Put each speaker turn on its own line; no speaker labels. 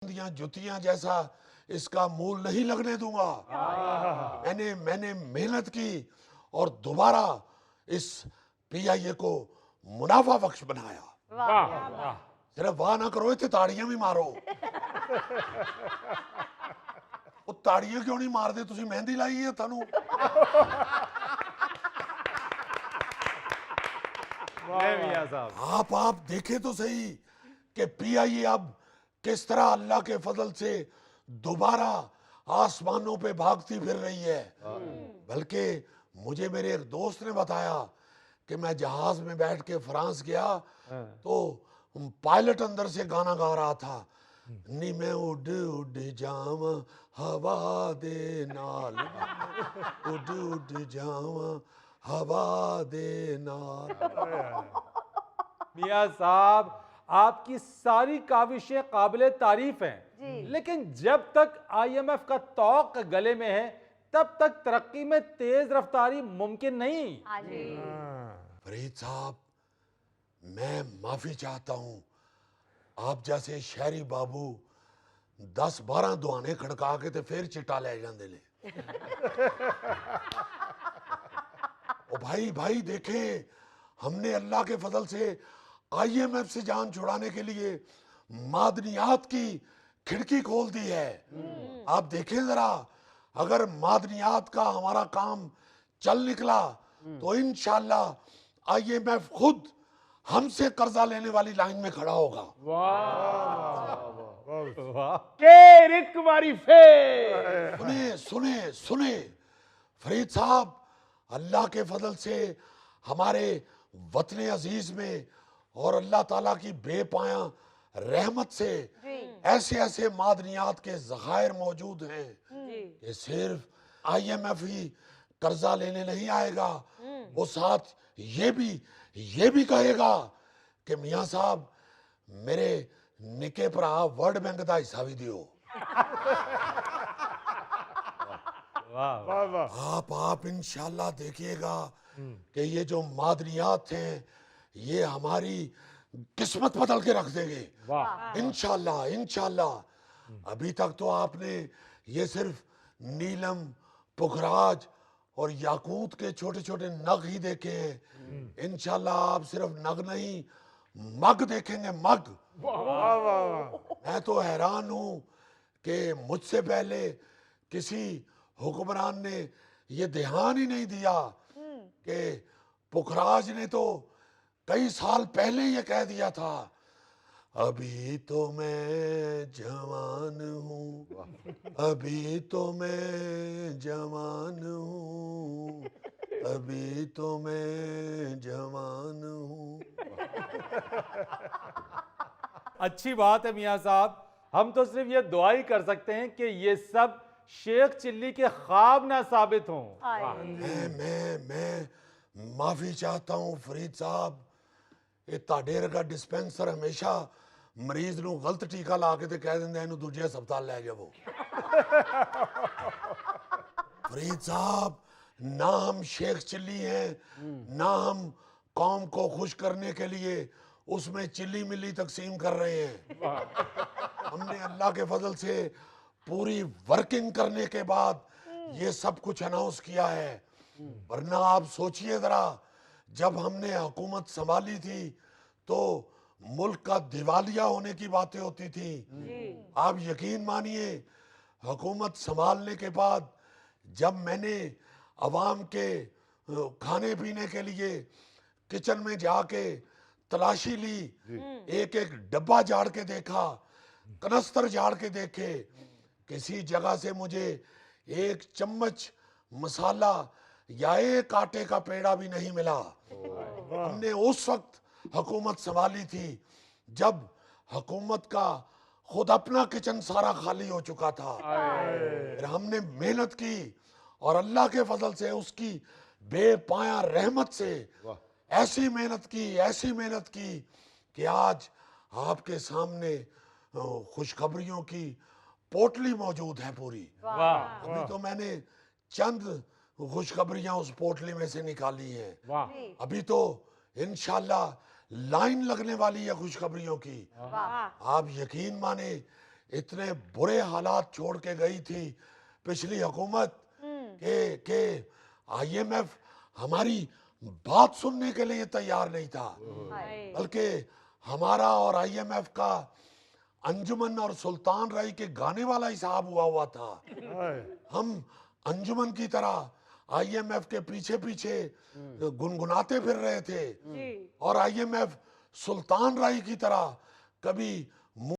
जुतियां जैसा इसका मूल नहीं लगने दूंगा। मैंने मेहनत की और दोबारा इस पीआईए को मुनाफा बख्श बनाया।
वाह
सिर्फ वाह ना करो, इतने ताड़ियां भी मारो। वो ताड़ियां क्यों नहीं मारते? तुसी मेहंदी लाई है थानू।
मियां साहब,
आप देखे तो सही कि पीआईए अब किस तरह अल्लाह के फजल से दोबारा आसमानों पे भागती फिर रही है। बल्कि मुझे मेरे एक दोस्त ने बताया कि मैं जहाज में बैठ के फ्रांस गया तो पायलट अंदर से गाना गा रहा था, नी मैं उड़ उड़ जाव हवा दे नाल, उड़ उड़ जाव हवा दे नाल।
मियां साहब, आपकी सारी काविशें काबिले तारीफ हैं, लेकिन जब तक आईएमएफ का तौक गले में है तब तक तरक्की में तेज रफ्तारी मुमकिन नहीं।
फरीद साहब, मैं माफी चाहता हूं। आप जैसे शहरी बाबू 10-12 दुआने खड़का के ते फिर चिट्टा ले जाते ने। ओ भाई देखें, हमने अल्लाह के फजल से आईएमएफ से जान छुड़ाने के लिए मादनियात की खिड़की खोल दी है। आप देखें जरा, अगर मादनियात का हमारा काम चल निकला तो इंशाल्लाह आईएमएफ खुद हमसे कर्जा लेने वाली लाइन में खड़ा होगा।
शेर एक बारी फिर
सुने फरीद साहब, अल्लाह के फजल से हमारे वतन अजीज में और अल्लाह ताला की बेपाया रहमत से ऐसे ऐसे मादनियात के ज़खायर मौजूद हैं कि सिर्फ आईएमएफ ही कर्जा लेने नहीं आएगा, वो साथ ये भी कहेगा कि मियां साहब मेरे निके भरा वर्ल्ड बैंक का हिस्सा भी दियो। आप इंशाल्लाह देखिएगा कि ये जो मादनियात हैं ये हमारी किस्मत बदल के रख देंगे इंशाल्लाह। अभी तक तो आपने ये सिर्फ नीलम, पुखराज और याकूत के छोटे छोटे नग ही देखे हैं। इंशाल्लाह आप सिर्फ नग नहीं मग देखेंगे, मग। मैं तो हैरान हूं कि मुझसे पहले किसी हुक्मरान ने ये ध्यान ही नहीं दिया कि पुखराज ने तो कई साल पहले ये कह दिया था, अभी तो मैं जवान हूँ, अभी तो मैं जवान हूँ, अभी तो मैं जवान हूँ।
अच्छी बात है मियां साहब, हम तो सिर्फ ये दुआ ही कर सकते हैं कि ये सब शेख चिल्ली के ख्वाब ना साबित हों।
मैं माफी चाहता हूँ फरीद साहब, ये ताडेर का डिस्पेंसर हमेशा मरीज नू गलत टीका ला के ते कह देंगे इन्हू दूजे अस्पताल ले जाओ। फरीद साहब, ना हम शेख चिल्ली हैं, ना हम कौम को खुश करने के लिए उसमें चिल्ली मिल्ली तकसीम कर रहे हैं। हमने अल्लाह के फजल से पूरी वर्किंग करने के बाद ये सब कुछ अनाउंस किया है। वरना आप सोचिए जरा, जब हमने हुकूमत संभाली थी तो मुल्क का दिवालिया होने की बातें होती थी। आप यकीन मानिए, हुकूमत संभालने के बाद जब मैंने अवाम के खाने पीने के लिए किचन में जाके तलाशी ली, एक एक डब्बा झाड़ के देखा, कनस्तर झाड़ के देखे, किसी जगह से मुझे एक चम्मच मसाला या एक आटे का पेड़ा भी नहीं मिला। हमने उस वक्त हुकूमत संभाली थी जब हुकूमत का खुद अपना किचन सारा खाली हो चुका था। फिर हमने मेहनत की और अल्लाह के फजल से उसकी बेपाया रहमत से ऐसी मेहनत की कि आज आपके सामने खुशखबरियों की पोटली मौजूद है पूरी। अभी तो मैंने चंद खुशखबरियां उस पोटली में से निकाली हैं। अभी तो इंशाल्लाह लाइन लगने वाली है खुशखबरियों की। आप यकीन माने इतने बुरे हालात छोड़ के गई थी पिछली हुकूमत के आईएमएफ हमारी बात सुनने के लिए तैयार नहीं था, बल्कि हमारा और आईएमएफ का अंजुमन और सुल्तान राय के गाने वाला हिसाब हुआ था। हम अंजुमन की तरह आईएमएफ के पीछे पीछे गुनगुनाते फिर रहे थे और आईएमएफ सुल्तान राय की तरह कभी